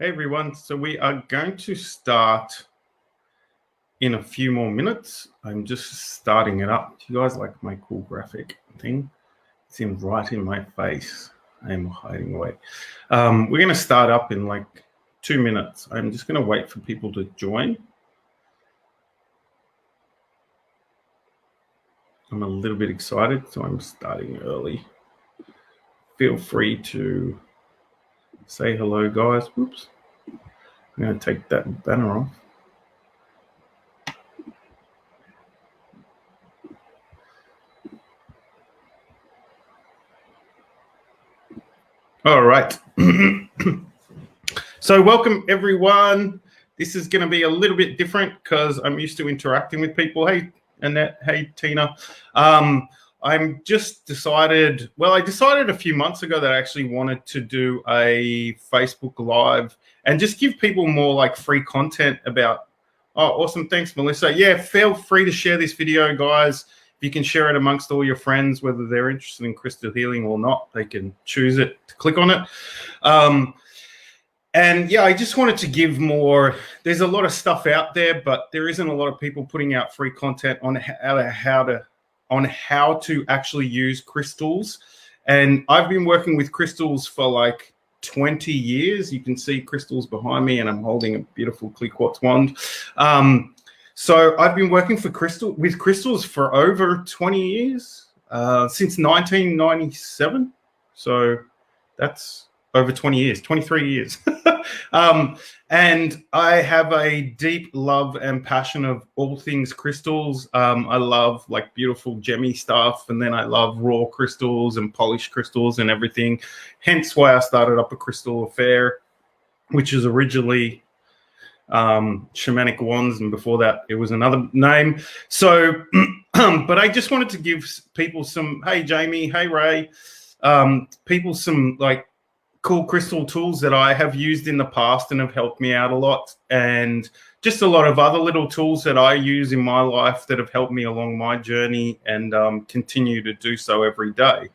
Hey everyone, so we are going to start in a few more minutes. I'm just starting it up. Do you guys like my cool graphic thing? It's in right in my face. I am hiding away. We're going to start up in like 2 minutes. I'm just going to wait for people to join. I'm a little bit excited, so I'm starting early. Feel free to say hello, guys. Oops. I'm going to take that banner off. All right. So welcome, everyone. This is going to be a little bit different because I'm used to interacting with people. Hey, Annette. Hey, Tina. I'm just decided, well, I decided a few months ago that I actually wanted to do a Facebook Live and just give people more like free content about, oh, awesome. Thanks, Melissa. Yeah, feel free to share this video, guys. If you can share it amongst all your friends, whether they're interested in crystal healing or not, they can choose it to click on it. And yeah, I just wanted to give more. There's a lot of stuff out there, but there isn't a lot of people putting out free content on how to actually use crystals. And I've been working with crystals for like 20 years. You can see crystals behind me, and I'm holding a beautiful clear quartz wand. So I've been working with crystals for over 20 years, since 1997. So that's over 20 years, 23 years. And I have a deep love and passion of all things crystals. I love like beautiful gemmy stuff, and then I love raw crystals and polished crystals and everything. Hence why I started up a crystal affair, which is originally Shamanic Wands, and before that it was another name. So but I just wanted to give people some, hey Jamie, hey Ray, people some like cool crystal tools that I have used in the past and have helped me out a lot, and just a lot of other little tools that I use in my life that have helped me along my journey and continue to do so every day.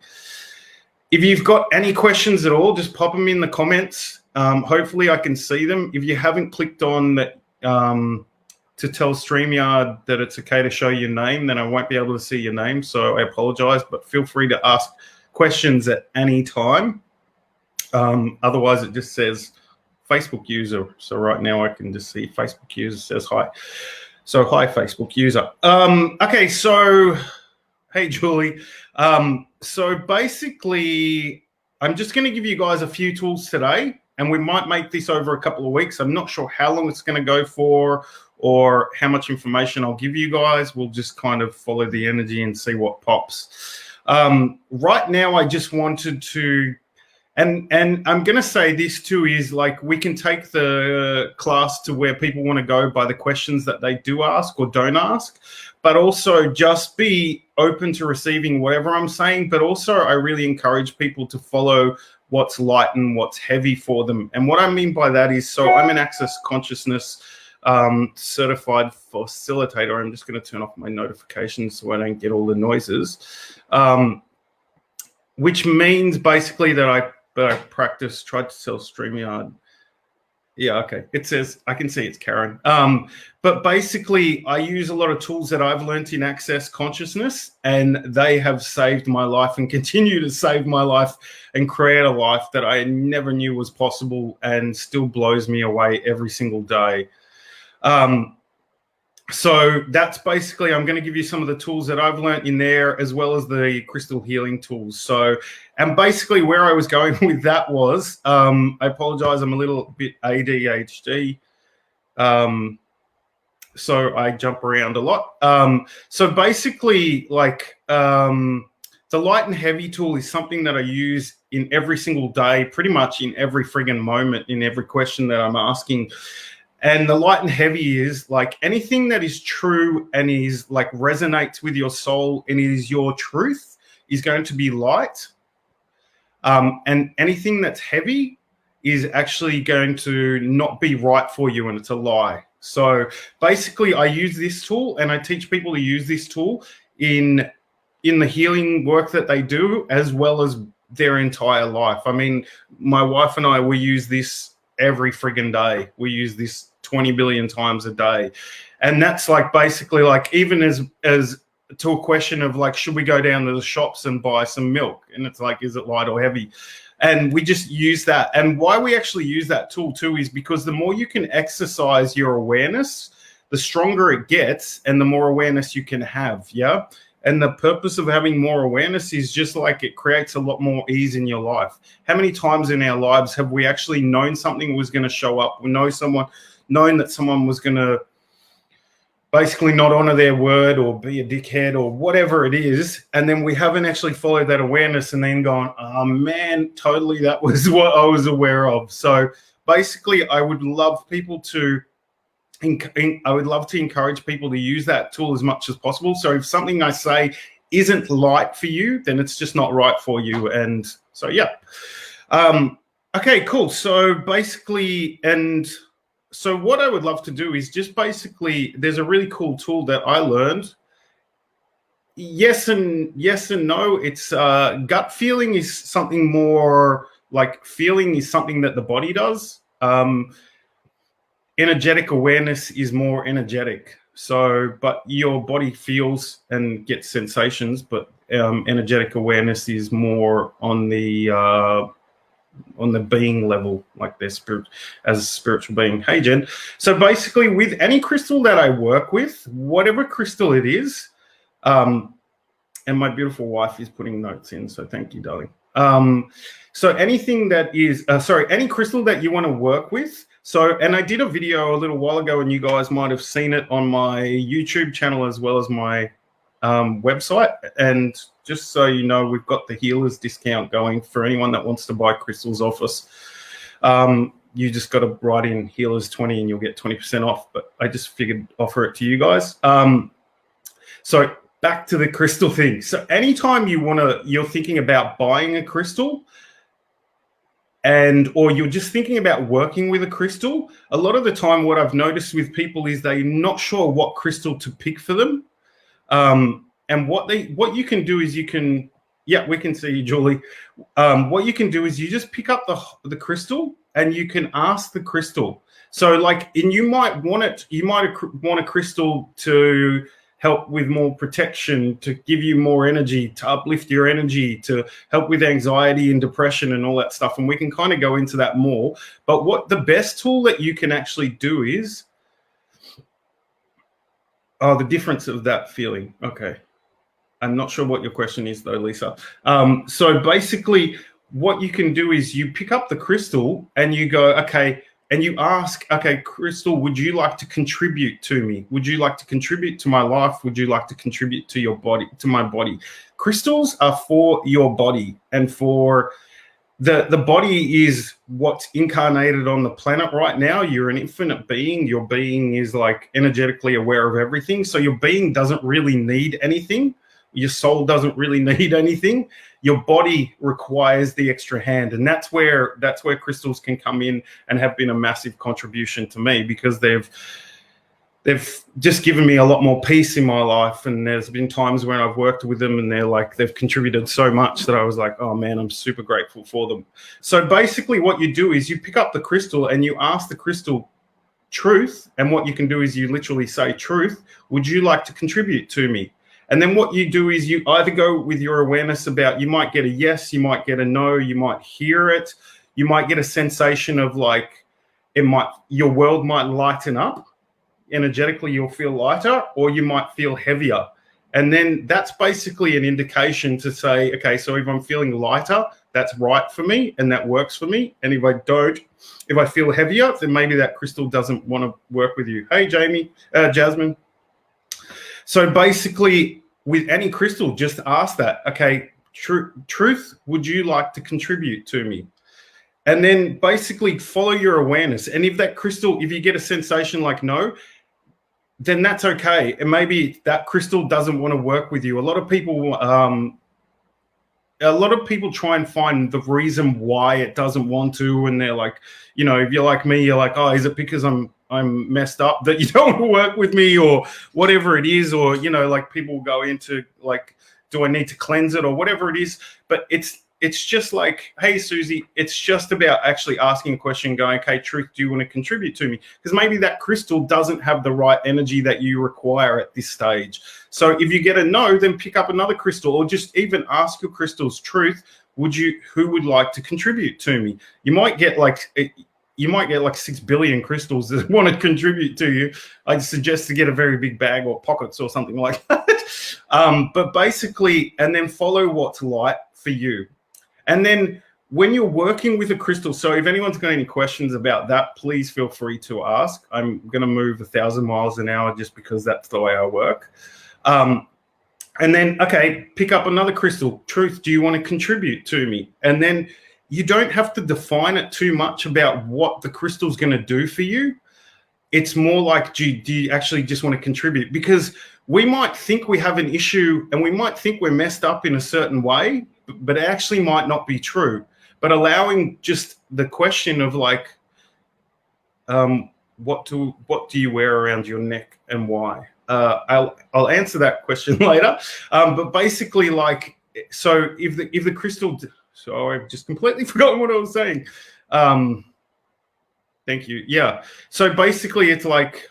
If you've got any questions at all, just pop them in the comments. Hopefully I can see them. If you haven't clicked on that to tell StreamYard that it's okay to show your name, then I won't be able to see your name, so I apologize, but feel free to ask questions at any time. Otherwise it just says Facebook user. So right now I can just see Facebook user says hi. So hi, Facebook user. Okay, so hey, Julie. So basically I'm just going to give you guys a few tools today, and we might make this over a couple of weeks. I'm not sure how long it's going to go for or how much information I'll give you guys. We'll just kind of follow the energy and see what pops. Right now I just wanted to, and I'm going to say this too, is like we can take the class to where people want to go by the questions that they do ask or don't ask, but also just be open to receiving whatever I'm saying. But also I really encourage people to follow what's light and what's heavy for them. And what I mean by that is, so I'm an Access Consciousness certified facilitator. I'm just going to turn off my notifications so I don't get all the noises, which means basically that I practice, tried to tell StreamYard. Yeah, okay. It says, I can see it's Karen. But basically, I use a lot of tools that I've learned in Access Consciousness, and they have saved my life and continue to save my life and create a life that I never knew was possible and still blows me away every single day. So that's basically, I'm going to give you some of the tools that I've learned in there, as well as the crystal healing tools. So, and basically where I was going with that was, I apologize, I'm a little bit ADHD. So I jump around a lot. So basically like, the light and heavy tool is something that I use in every single day, pretty much in every friggin' moment, in every question that I'm asking. And the light and heavy is like anything that is true and is like resonates with your soul and is your truth is going to be light. And anything that's heavy is actually going to not be right for you, and it's a lie. So basically I use this tool, and I teach people to use this tool in the healing work that they do, as well as their entire life. I mean, my wife and I, we use this every friggin' day. We use this 20 billion times a day. And that's like basically like even as to a question of like, should we go down to the shops and buy some milk? And it's like, is it light or heavy? And we just use that. And why we actually use that tool too is because the more you can exercise your awareness, the stronger it gets and the more awareness you can have. Yeah. And the purpose of having more awareness is just like it creates a lot more ease in your life. How many times in our lives have we actually known something was going to show up? We known that someone was going to basically not honor their word or be a dickhead or whatever it is. And then we haven't actually followed that awareness and then gone, oh man, totally, that was what I was aware of. So basically I would love people to encourage people to use that tool as much as possible. So if something I say isn't light for you, then it's just not right for you. And so, yeah. Okay, cool. So basically, so what I would love to do is just basically, there's a really cool tool that I learned. Yes and no. It's gut feeling is something more like feeling is something that the body does. Energetic awareness is more energetic. So, but your body feels and gets sensations, but energetic awareness is more on the being level, like their spirit as a spiritual being. Hey, Jen. So basically with any crystal that I work with, whatever crystal it is, and my beautiful wife is putting notes in, so thank you, darling. So anything that is, any crystal that you want to work with. So, and I did a video a little while ago and you guys might have seen it on my YouTube channel as well as my website. And just so you know, we've got the healers discount going for anyone that wants to buy crystals off us. You just got to write in healers 20 and you'll get 20% off. But I just figured offer it to you guys. So back to the crystal thing. So anytime you're thinking about buying a crystal, or you're just thinking about working with a crystal, a lot of the time what I've noticed with people is they're not sure what crystal to pick for them. And what you can do is we can see you, Julie. What you can do is you just pick up the crystal and you can ask the crystal. So like, and you might want a crystal to help with more protection, to give you more energy, to uplift your energy, to help with anxiety and depression and all that stuff. And we can kind of go into that more. But what the best tool that you can actually do is, the difference of that feeling. Okay. I'm not sure what your question is though, Lisa. So basically what you can do is you pick up the crystal and you go, okay, and you ask, okay, crystal, would you like to contribute to me? Would you like to contribute to my life? Would you like to contribute to your body, to my body? Crystals are for your body, and for the body is what's incarnated on the planet right now. You're an infinite being. Your being is like energetically aware of everything. So your being doesn't really need anything. Your soul doesn't really need anything. Your body requires the extra hand. And that's where crystals can come in and have been a massive contribution to me, because they've just given me a lot more peace in my life. And there's been times when I've worked with them and they've contributed so much that I was like, oh man, I'm super grateful for them. So basically what you do is you pick up the crystal and you ask the crystal truth. And what you can do is you literally say, truth, would you like to contribute to me? And then what you do is you either go with your awareness about, you might get a yes, you might get a no, you might hear it, you might get a sensation of like, your world might lighten up. Energetically, you'll feel lighter, or you might feel heavier. And then that's basically an indication to say, okay, so if I'm feeling lighter, that's right for me and that works for me. And if I feel heavier, then maybe that crystal doesn't want to work with you. Hey, Jasmine. So basically, with any crystal, just ask that, okay, truth, would you like to contribute to me? And then basically follow your awareness. And if you get a sensation like no, then that's okay. And maybe that crystal doesn't want to work with you. A lot of people try and find the reason why it doesn't want to. And they're like, if you're like me, you're like, oh, is it because I'm messed up that you don't want to work with me, or whatever it is? Or, like people go into like, do I need to cleanse it or whatever it is? But it's it's just like, hey, Susie, it's just about actually asking a question, going, okay, truth, do you want to contribute to me? Because maybe that crystal doesn't have the right energy that you require at this stage. So if you get a no, then pick up another crystal, or just even ask your crystals, truth, who would like to contribute to me? You might get like 6 billion crystals that want to contribute to you. I'd suggest to get a very big bag or pockets or something like that. But basically, and then follow what's light for you. And then when you're working with a crystal, so if anyone's got any questions about that, please feel free to ask. I'm going to move 1,000 miles an hour just because that's the way I work. And then, okay, pick up another crystal. Truth, do you want to contribute to me? And then you don't have to define it too much about what the crystal's going to do for you. It's more like, do you actually just want to contribute? Because we might think we have an issue and we might think we're messed up in a certain way, but it actually might not be true. But allowing just the question of like, what do you wear around your neck and why? I'll answer that question later. But basically, like, so if the crystal, so I've just completely forgotten what I was saying. Thank you. Yeah. So basically, it's like,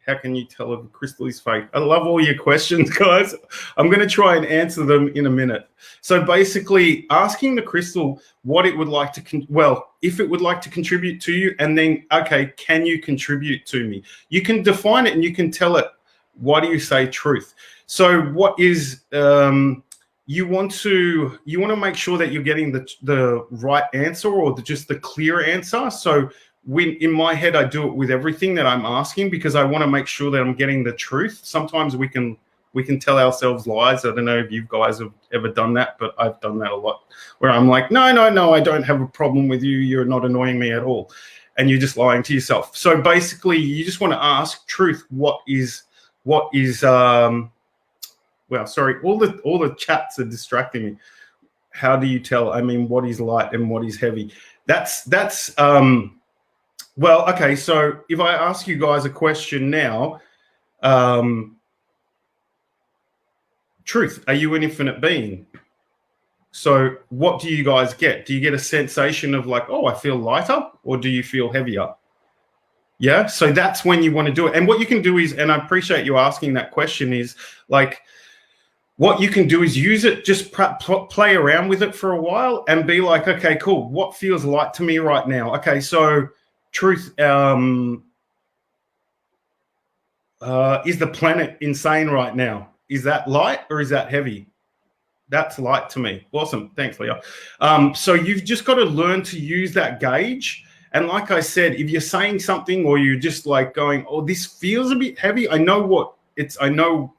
how can you tell if a crystal is fake? I love all your questions, guys. I'm going to try and answer them in a minute. So basically, asking the crystal what it would like to, if it would like to contribute to you, and then, okay, can you contribute to me? You can define it and you can tell it, why do you say truth? So what is, you want to make sure that you're getting the right answer, or just the clear answer. So in my head, I do it with everything that I'm asking, because I want to make sure that I'm getting the truth. Sometimes we can tell ourselves lies. I don't know if you guys have ever done that, but I've done that a lot, where I'm like, no, I don't have a problem with you. You're not annoying me at all. And you're just lying to yourself. So basically, you just want to ask truth, what is all the chats are distracting me. How do you tell? I mean, what is light and what is heavy? Okay, so if I ask you guys a question now, truth, are you an infinite being? So what do you guys get? Do you get a sensation of like, oh, I feel lighter, or do you feel heavier? Yeah, so that's when you want to do it. And what you can do is, and I appreciate you asking that question, is like, what you can do is use it, just play around with it for a while and be like, okay, cool. What feels light to me right now? Okay, so truth, is the planet insane right now? Is that light or is that heavy? That's light to me. Awesome. Thanks, Leah. So you've just got to learn to use that gauge. And like I said, if you're saying something or you're just like going, oh, this feels a bit heavy, I know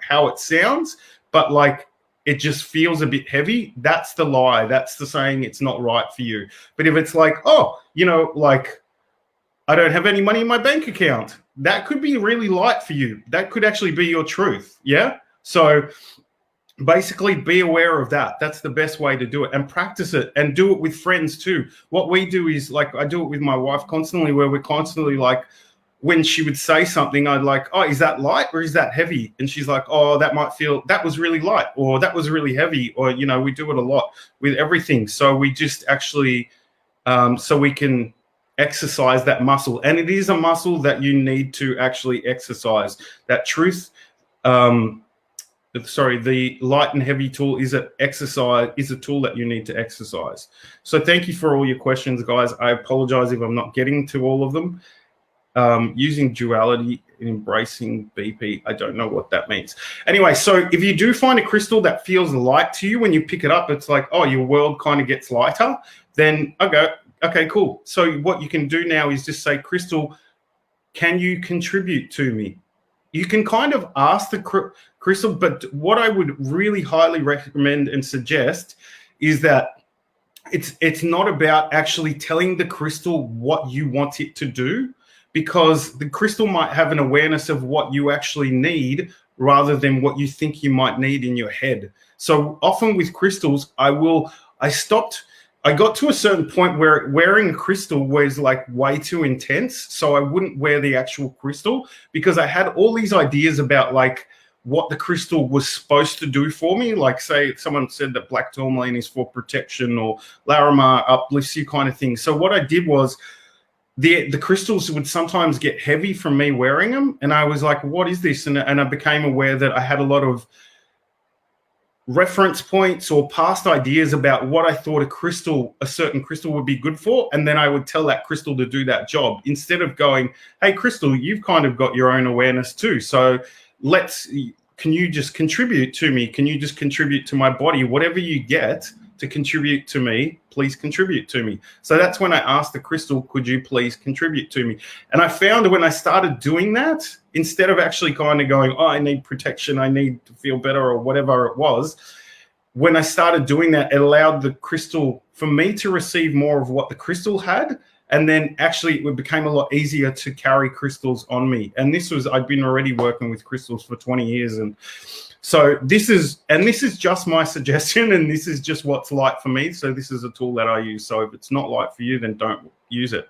how it sounds, but like it just feels a bit heavy, that's the lie. That's the saying it's not right for you. But if it's like, oh, like I don't have any money in my bank account, that could be really light for you. That could actually be your truth. Yeah. So basically be aware of that. That's the best way to do it, and practice it, and do it with friends too. What we do is, like, I do it with my wife constantly, where we're constantly like, when she would say something, I'd like, oh, is that light or is that heavy? And she's like, oh, that was really light, or that was really heavy. Or, we do it a lot with everything. So we just actually, so we can exercise that muscle. And it is a muscle that you need to actually exercise. That truth, the light and heavy tool is a tool that you need to exercise. So thank you for all your questions, guys. I apologize if I'm not getting to all of them. Using duality and embracing BP, I don't know what that means. Anyway, so if you do find a crystal that feels light to you when you pick it up, it's like, oh, your world kind of gets lighter, then okay, cool. So what you can do now is just say, crystal, can you contribute to me? You can kind of ask the crystal, but what I would really highly recommend and suggest is that it's not about actually telling the crystal what you want it to do, because the crystal might have an awareness of what you actually need rather than what you think you might need in your head. So often with crystals, I got to a certain point where wearing a crystal was like way too intense. So I wouldn't wear the actual crystal, because I had all these ideas about like what the crystal was supposed to do for me. Like, say someone said that black tourmaline is for protection, or Larimar uplifts you, kind of thing. So what I did was, the crystals would sometimes get heavy from me wearing them, and I was like, what is this? And I became aware that I had a lot of reference points or past ideas about what I thought a certain crystal would be good for, and then I would tell that crystal to do that job, instead of going, hey crystal, you've kind of got your own awareness too, so can you just contribute to me? Can you just contribute to my body? Whatever you get to contribute to me, please contribute to me. So that's when I asked the crystal, could you please contribute to me? And I found when I started doing that, instead of actually kind of going, oh, I need protection, I need to feel better, or whatever it was, when I started doing that, it allowed the crystal, for me to receive more of what the crystal had. And then actually it became a lot easier to carry crystals on me. And I'd been already working with crystals for 20 years. And so this is just my suggestion, and this is just what's light for me. So this is a tool that I use. So if it's not light for you, then don't use it.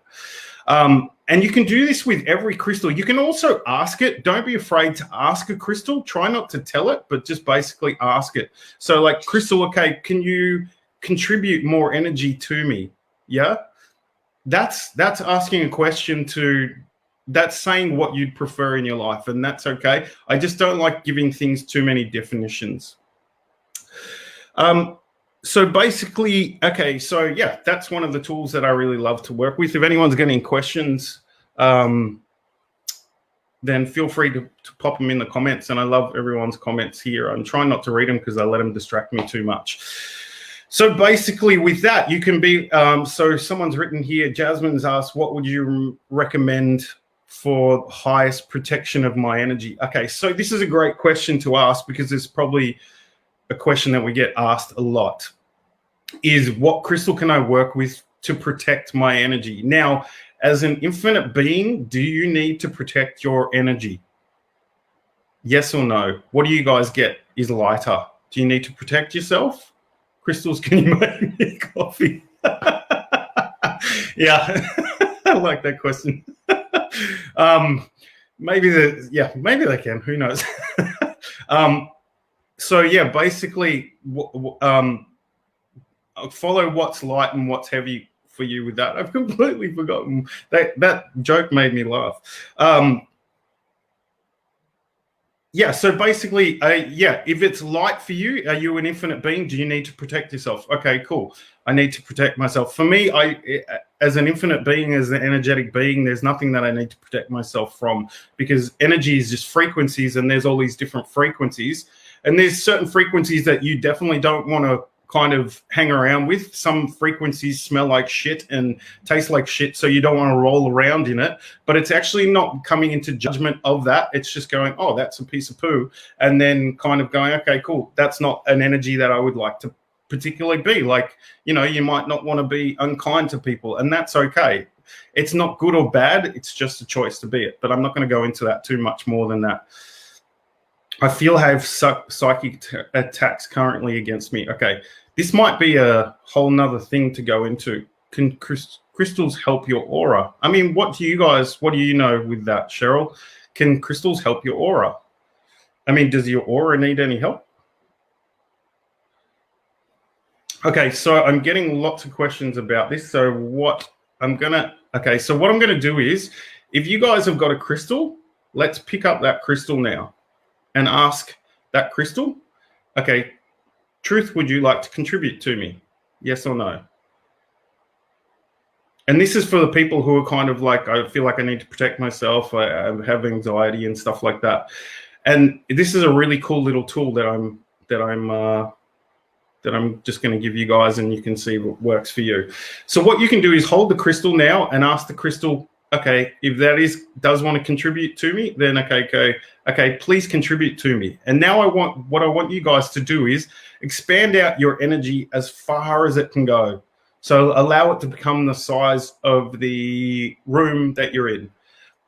And you can do this with every crystal. You can also ask it. Don't be afraid to ask a crystal. Try not to tell it, but just basically ask it. So like, crystal, okay, can you contribute more energy to me? Yeah. That's asking a question that's saying what you'd prefer in your life, and that's okay. I just don't like giving things too many definitions. So basically, okay, so yeah, that's one of the tools that I really love to work with. If anyone's got any questions, then feel free to pop them in the comments, and I love everyone's comments here. I'm trying not to read them because I let them distract me too much. So basically with that, you can be, so someone's written here, Jasmine's asked, what would you recommend for highest protection of my energy? Okay, so this is a great question to ask, because it's probably a question that we get asked a lot, is what crystal can I work with to protect my energy? Now, as an infinite being, do you need to protect your energy? Yes or no? What do you guys get is lighter? Do you need to protect yourself? Crystals, can you make me coffee? Yeah, I like that question. Maybe they can. Who knows? So yeah, basically, follow what's light and what's heavy for you with that. I've completely forgotten that joke made me laugh. Yeah, so basically, if it's light for you, are you an infinite being? Do you need to protect yourself? Okay, cool. I need to protect myself. For me, as an infinite being, as an energetic being, there's nothing that I need to protect myself from, because energy is just frequencies, and there's all these different frequencies. And there's certain frequencies that you definitely don't want to kind of hang around with. Some frequencies smell like shit and taste like shit, so you don't want to roll around in it. But it's actually not coming into judgment of that. It's just going, oh, that's a piece of poo, and then kind of going, okay, cool, that's not an energy that I would like to particularly be. Like, you might not want to be unkind to people, and that's okay. It's not good or bad, it's just a choice to be it. But I'm not going to go into that too much more than that. I feel I have psychic attacks currently against me. Okay, this might be a whole nother thing to go into. Can crystals help your aura? I mean, what do you know with that, Cheryl? Can crystals help your aura? I mean, does your aura need any help? Okay, so I'm getting lots of questions about this. So what I'm going to do is, if you guys have got a crystal, let's pick up that crystal now and ask that crystal, okay, Truth, would you like to contribute to me? Yes or no? And this is for the people who are kind of like, I feel like I need to protect myself, I have anxiety and stuff like that. And this is a really cool little tool that I'm just going to give you guys, and you can see what works for you. So what you can do is hold the crystal now and ask the crystal, okay, if that does want to contribute to me, then okay, please contribute to me. And now what I want you guys to do is expand out your energy as far as it can go. So allow it to become the size of the room that you're in,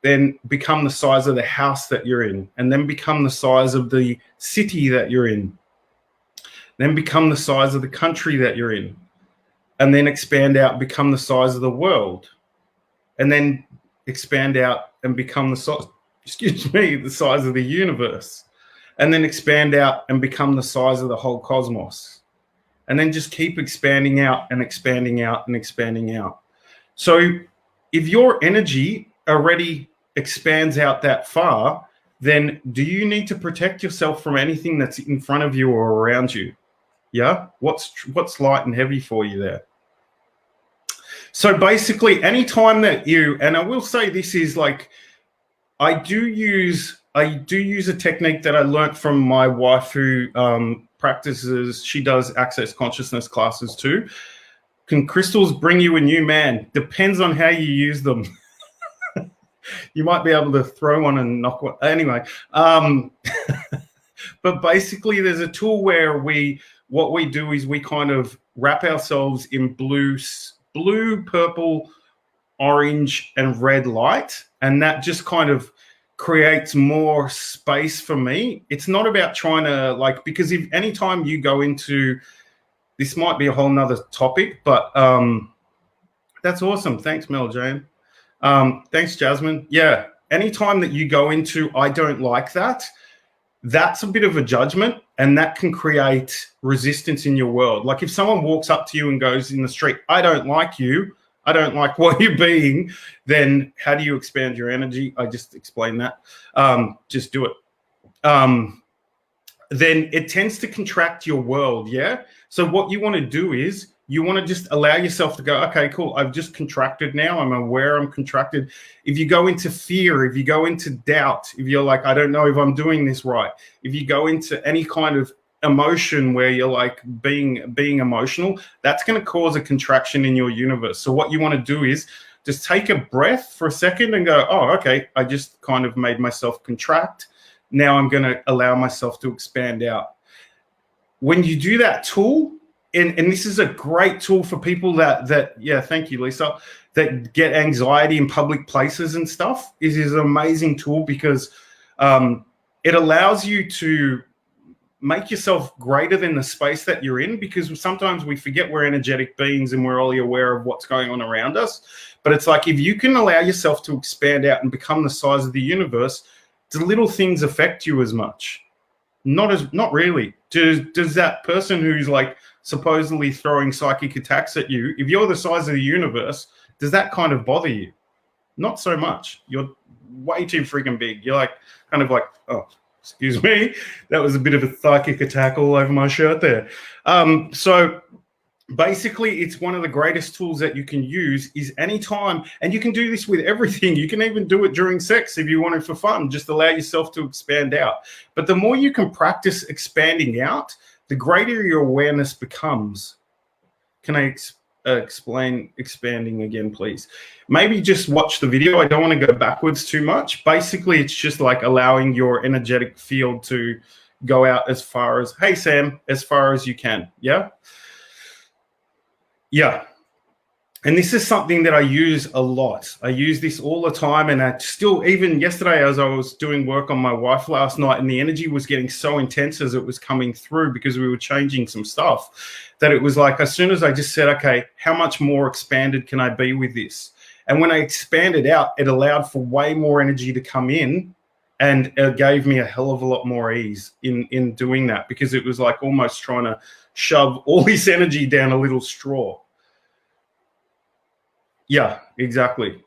then become the size of the house that you're in, and then become the size of the city that you're in, then become the size of the country that you're in, and then expand out, become the size of the world, and then expand out and become the size of the universe. and then expand out and become the size of the whole cosmos. And then just keep expanding out and expanding out and expanding out. So if your energy already expands out that far, then do you need to protect yourself from anything that's in front of you or around you? Yeah? What's light and heavy for you there? So basically, anytime that you, and I will say this is like, I do use a technique that I learned from my wife who practices, she does access consciousness classes too. Can crystals bring you a new man? Depends on how you use them. You might be able to throw one and knock one. Anyway, but basically there's a tool where what we do is we kind of wrap ourselves in blue, purple, orange, and red light. And that just kind of creates more space for me. It's not about trying to like, because if anytime you go into, this might be a whole nother topic, but that's awesome. Thanks, Mel Jane. Thanks, Jasmine. Yeah. Anytime that you go into, I don't like that, that's a bit of a judgment, and that can create resistance in your world. Like if someone walks up to you and goes in the street, I don't like you, I don't like what you're being, then how do you expand your energy? I just explained that. Just do it. Then it tends to contract your world, yeah? So what you want to do is you want to just allow yourself to go, okay, cool, I've just contracted now. I'm aware I'm contracted. If you go into fear, if you go into doubt, if you're like, I don't know if I'm doing this right, if you go into any kind of emotion where you're like being emotional, that's going to cause a contraction in your universe. So what you want to do is just take a breath for a second and go, oh, okay, I just kind of made myself contract. Now I'm going to allow myself to expand out. When you do that tool, and this is a great tool for people that yeah, thank you, Lisa, that get anxiety in public places and stuff, is an amazing tool because it allows you to make yourself greater than the space that you're in, because sometimes we forget we're energetic beings and we're only aware of what's going on around us. But it's like if you can allow yourself to expand out and become the size of the universe, do little things affect you as much? Not really. Does that person who's like supposedly throwing psychic attacks at you, if you're the size of the universe, does that kind of bother you? Not so much. You're way too freaking big. You're like kind of like, oh, excuse me, that was a bit of a psychic attack all over my shirt there. So basically, it's one of the greatest tools that you can use is anytime, and you can do this with everything. You can even do it during sex if you want it for fun. Just allow yourself to expand out. But the more you can practice expanding out, the greater your awareness becomes. Can I explain expanding again, please? Maybe just watch the video. I don't want to go backwards too much. Basically, it's just like allowing your energetic field to go out as far as, hey, Sam, as far as you can. Yeah? Yeah. And this is something that I use a lot. I use this all the time. And I still, even yesterday, as I was doing work on my wife last night, and the energy was getting so intense as it was coming through because we were changing some stuff, that it was like, as soon as I just said, okay, how much more expanded can I be with this? And when I expanded out, it allowed for way more energy to come in, and it gave me a hell of a lot more ease in doing that, because it was like almost trying to shove all this energy down a little straw. Yeah, exactly.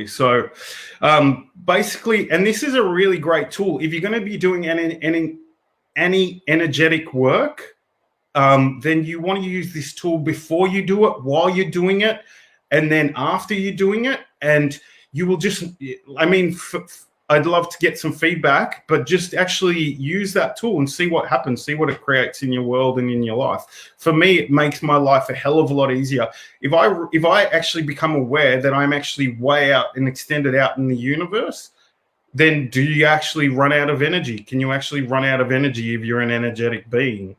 So basically, and this is a really great tool. If you're going to be doing any energetic work, then you want to use this tool before you do it, while you're doing it, and then after you're doing it. And you will just, I mean, I'd love to get some feedback, but just actually use that tool and see what happens, see what it creates in your world and in your life. For me, it makes my life a hell of a lot easier. If I actually become aware that I'm actually way out and extended out in the universe, then do you actually run out of energy? Can you actually run out of energy if you're an energetic being?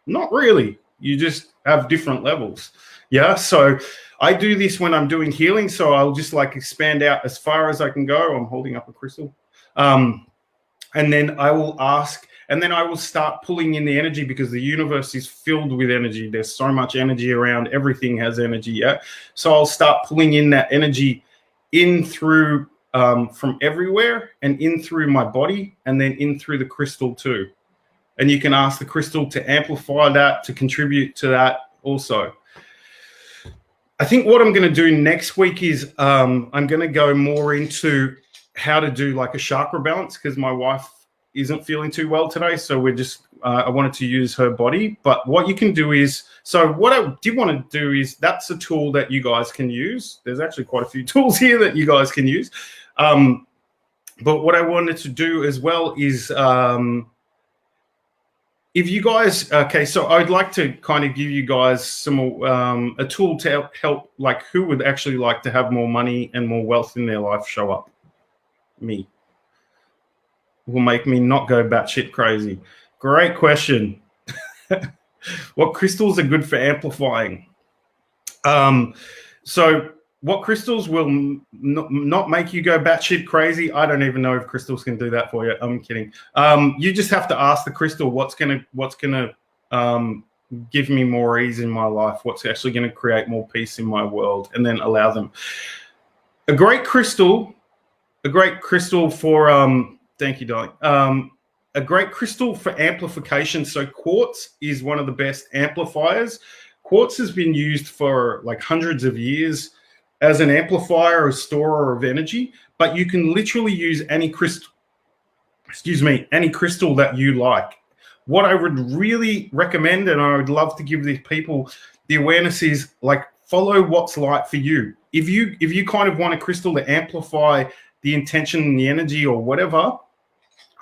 Not really. You just have different levels. Yeah. So I do this when I'm doing healing. So I'll just like expand out as far as I can go. I'm holding up a crystal. And then I will ask, and then I will start pulling in the energy, because the universe is filled with energy. There's so much energy around. Everything has energy. Yeah. So I'll start pulling in that energy in through from everywhere and in through my body, and then in through the crystal too. And you can ask the crystal to amplify that, to contribute to that also. I think what I'm going to do next week is I'm going to go more into how to do like a chakra balance, because my wife isn't feeling too well today. So we're just, I wanted to use her body. But what you can do is, so what I did want to do is, that's a tool that you guys can use. There's actually quite a few tools here that you guys can use. But what I wanted to do as well is, if you guys, okay, so I'd like to kind of give you guys some a tool to help, like, who would actually like to have more money and more wealth in their life show up? Me. Will make me not go batshit crazy. Great question. What crystals are good for amplifying? So what crystals will not make you go batshit crazy? I don't even know if crystals can do that for you. I'm kidding. You just have to ask the crystal what's gonna give me more ease in my life, what's actually going to create more peace in my world, and then allow them. A great crystal for thank you, darling. A great crystal for amplification. So quartz is one of the best amplifiers. Quartz has been used for like hundreds of years as an amplifier or storer of energy, but you can literally use any crystal, any crystal that you like. What I would really recommend, and I would love to give these people the awareness, is like, follow what's light for you. If you kind of want a crystal to amplify the intention and the energy or whatever,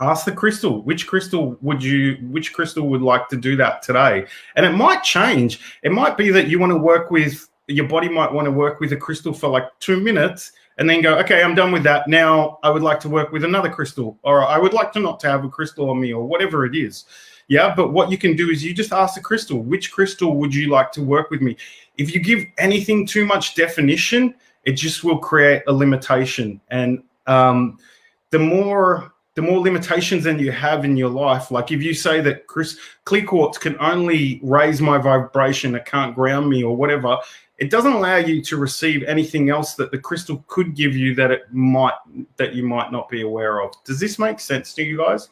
ask the crystal, which crystal would like to do that today? And it might change. It might be that you want to work with, your body might want to work with a crystal for like 2 minutes and then go, okay, I'm done with that. Now I would like to work with another crystal, or I would like to not to have a crystal on me, or whatever it is. Yeah, but what you can do is you just ask the crystal, which crystal would you like to work with me? If you give anything too much definition, it just will create a limitation. And the more limitations than you have in your life, like if you say that clear quartz can only raise my vibration, it can't ground me or whatever, it doesn't allow you to receive anything else that the crystal could give you that you might not be aware of. Does this make sense to you guys?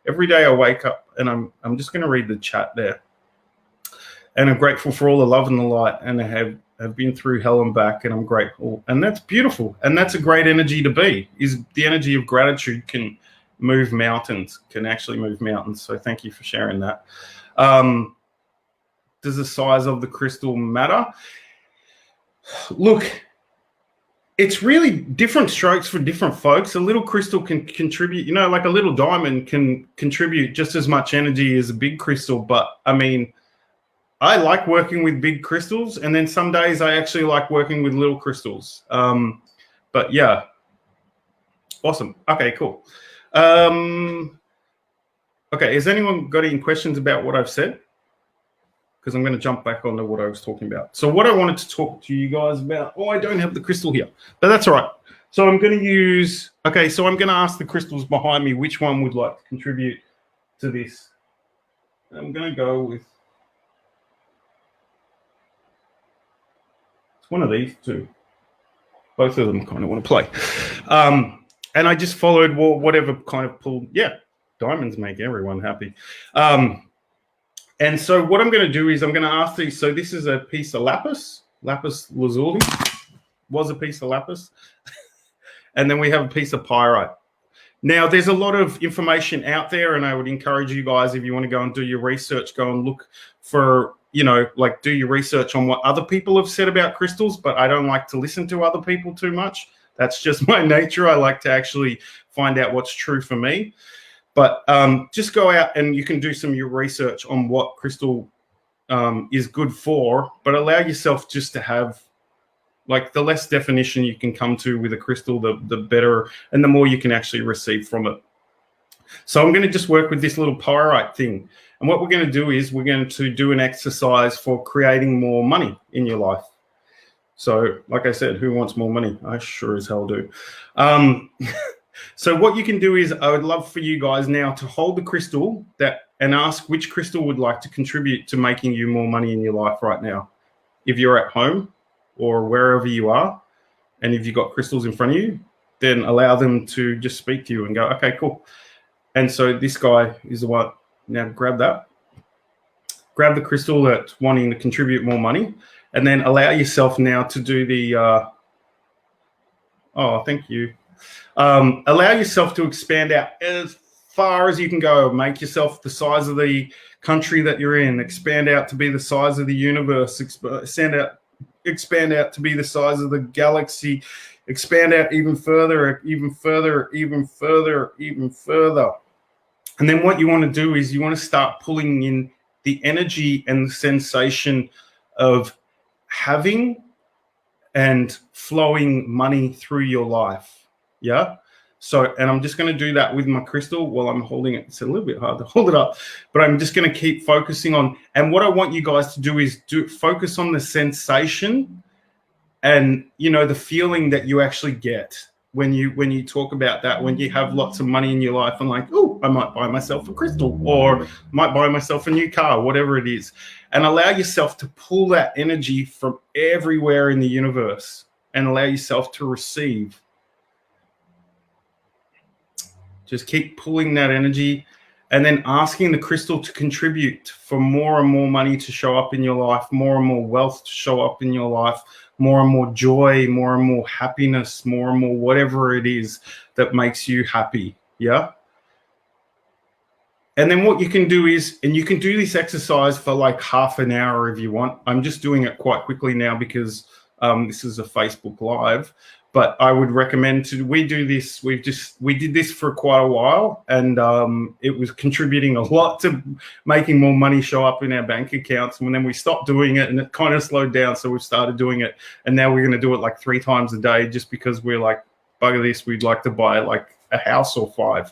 Every day I wake up, and I'm just going to read the chat there. And I'm grateful for all the love and the light, and I have been through hell and back, and I'm grateful. And that's beautiful. And that's a great energy to be, is the energy of gratitude can move mountains, can actually move mountains. So thank you for sharing that. Does the size of the crystal matter? Look, it's really different strokes for different folks. A little crystal can contribute, like a little diamond can contribute just as much energy as a big crystal. But I mean, I like working with big crystals, and then some days I actually like working with little crystals. But yeah, awesome. Okay, cool. Okay, has anyone got any questions about what I've said? Because I'm going to jump back onto what I was talking about. So what I wanted to talk to you guys about, I don't have the crystal here, but that's all right. So I'm going to use, I'm going to ask the crystals behind me which one would like to contribute to this. I'm going to go with, it's one of these two. Both of them kind of want to play. And I just followed whatever kind of pulled. Yeah, diamonds make everyone happy. And so what I'm going to do is I'm going to ask these. So this is a piece of lapis lazuli, was a piece of lapis. And then we have a piece of pyrite. Now, there's a lot of information out there, and I would encourage you guys, if you want to go and do your research, go and look for, do your research on what other people have said about crystals. But I don't like to listen to other people too much. That's just my nature. I like to actually find out what's true for me. But just go out and you can do some of your research on what crystal is good for, but allow yourself just to have, like, the less definition you can come to with a crystal, the better, and the more you can actually receive from it. So I'm going to just work with this little pyrite thing. And what we're going to do is we're going to do an exercise for creating more money in your life. So, like I said, who wants more money? I sure as hell do. So what you can do is, I would love for you guys now to hold the crystal and ask which crystal would like to contribute to making you more money in your life right now. If you're at home or wherever you are, and if you've got crystals in front of you, then allow them to just speak to you and go, okay, cool. And so this guy is the one. Now grab that. Grab the crystal that's wanting to contribute more money, and then allow yourself now to do the, oh, thank you. Allow yourself to expand out as far as you can go. Make yourself the size of the country that you're in. Expand out to be the size of the universe. Expand out to be the size of the galaxy. Expand out even further, even further, even further, even further. And then what you want to do is you want to start pulling in the energy and the sensation of having and flowing money through your life. Yeah. So, and I'm just going to do that with my crystal while I'm holding it. It's a little bit hard to hold it up, but I'm just going to keep focusing on, and what I want you guys to do is focus on the sensation and, you know, the feeling that you actually get when you talk about that, when you have lots of money in your life and like, oh, I might buy myself a crystal or might buy myself a new car, whatever it is, and allow yourself to pull that energy from everywhere in the universe and allow yourself to receive. Just keep pulling that energy and then asking the crystal to contribute for more and more money to show up in your life, more and more wealth to show up in your life, more and more joy, more and more happiness, more and more whatever it is that makes you happy. Yeah. And then what you can do is, and you can do this exercise for like half an hour if you want. I'm just doing it quite quickly now because this is a Facebook Live. But I would recommend we do this. We did this for quite a while, and it was contributing a lot to making more money show up in our bank accounts. And then we stopped doing it, and it kind of slowed down. So we've started doing it, and now we're going to do it like 3 times a day, just because we're like, bugger this. We'd like to buy like a house or 5.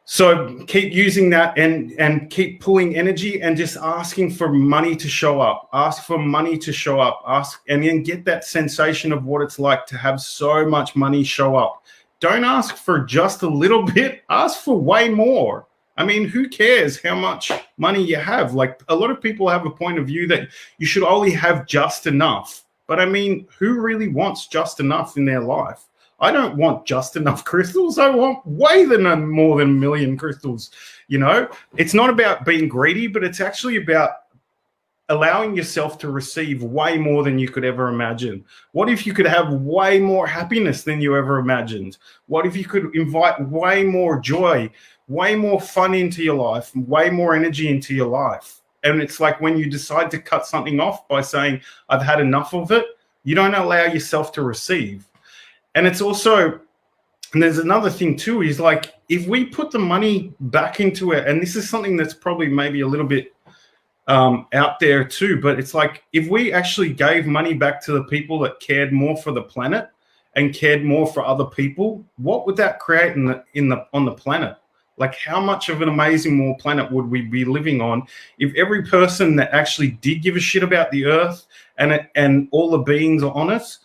So keep using that and keep pulling energy and just asking for money to show up. Ask for money to show up. Ask, and then get that sensation of what it's like to have so much money show up. Don't ask for just a little bit. Ask for way more. I mean, who cares how much money you have? Like, a lot of people have a point of view that you should only have just enough. But I mean, who really wants just enough in their life? I don't want just enough crystals. I want way more than 1 million crystals. You know, it's not about being greedy, but it's actually about allowing yourself to receive way more than you could ever imagine. What if you could have way more happiness than you ever imagined? What if you could invite way more joy, way more fun into your life, way more energy into your life? And it's like when you decide to cut something off by saying, I've had enough of it, you don't allow yourself to receive. And it's also, and there's another thing too, is like, if we put the money back into it, and this is something that's probably maybe a little bit out there too, but it's like, if we actually gave money back to the people that cared more for the planet and cared more for other people, what would that create on the planet? Like, how much of an amazing more planet would we be living on if every person that actually did give a shit about the earth and all the beings on it,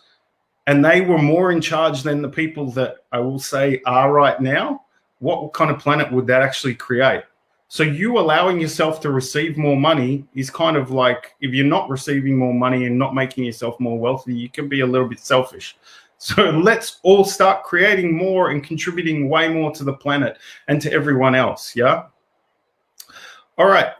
and they were more in charge than the people that I will say are right now, what kind of planet would that actually create? So you allowing yourself to receive more money is kind of like, if you're not receiving more money and not making yourself more wealthy, you can be a little bit selfish. So let's all start creating more and contributing way more to the planet and to everyone else, yeah? All right.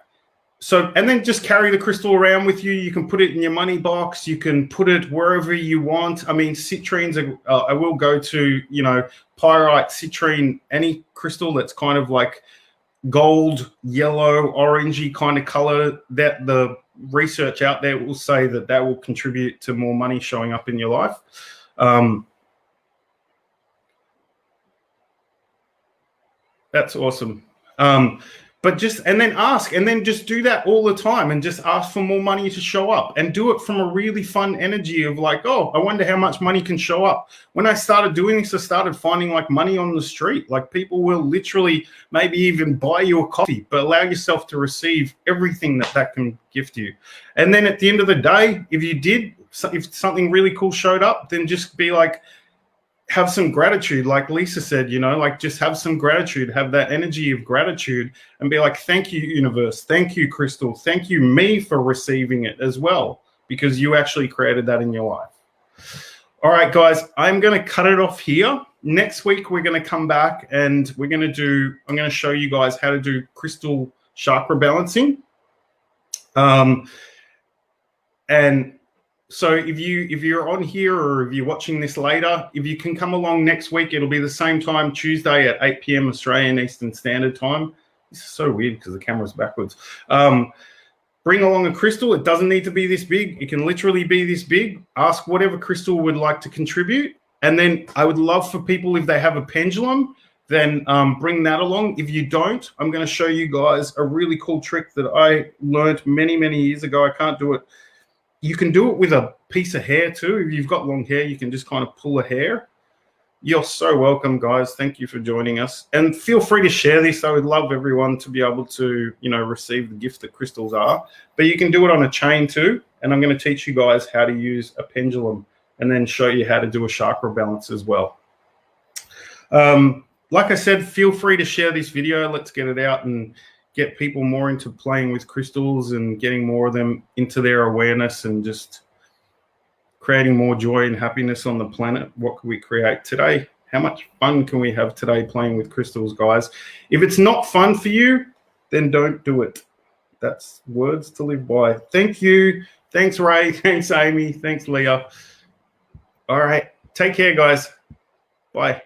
So, and then just carry the crystal around with you. You can put it in your money box. You can put it wherever you want. I mean, citrines, I will go to, you know, pyrite, citrine, any crystal that's kind of like gold, yellow, orangey kind of color, that the research out there will say that that will contribute to more money showing up in your life. That's awesome. But just, and then ask, and then just do that all the time and just ask for more money to show up and do it from a really fun energy of like, oh, I wonder how much money can show up. When I started doing this, I started finding like money on the street. Like, people will literally maybe even buy you a coffee, but allow yourself to receive everything that can gift you. And then at the end of the day, if something really cool showed up, then just be like, have some gratitude, like Lisa said, you know, like just have some gratitude, have that energy of gratitude and be like, thank you, universe. Thank you, crystal. Thank you, me, for receiving it as well, because you actually created that in your life. All right, guys, I'm going to cut it off here. Next week, we're going to come back and I'm going to show you guys how to do crystal chakra balancing. And so if you're on here or if you're watching this later, if you can come along next week, it'll be the same time, Tuesday at 8 p.m. Australian Eastern Standard Time. This is so weird because the camera's backwards. Bring along a crystal. It doesn't need to be this big. It can literally be this big. Ask whatever crystal would like to contribute. And then I would love for people, if they have a pendulum, then bring that along. If you don't, I'm going to show you guys a really cool trick that I learned many, many years ago. I can't do it. You can do it with a piece of hair too. If you've got long hair, you can just kind of pull a hair. You're so welcome, guys. Thank you for joining us. And feel free to share this. I would love everyone to be able to, receive the gift that crystals are. But you can do it on a chain too. And I'm going to teach you guys how to use a pendulum and then show you how to do a chakra balance as well. Like I said, feel free to share this video. Let's get it out and get people more into playing with crystals and getting more of them into their awareness and just creating more joy and happiness on the planet. What can we create today? How much fun can we have today playing with crystals, guys? If it's not fun for you, then don't do it. That's words to live by. Thank you. Thanks, Ray. Thanks, Amy. Thanks, Leah. All right. Take care, guys. Bye.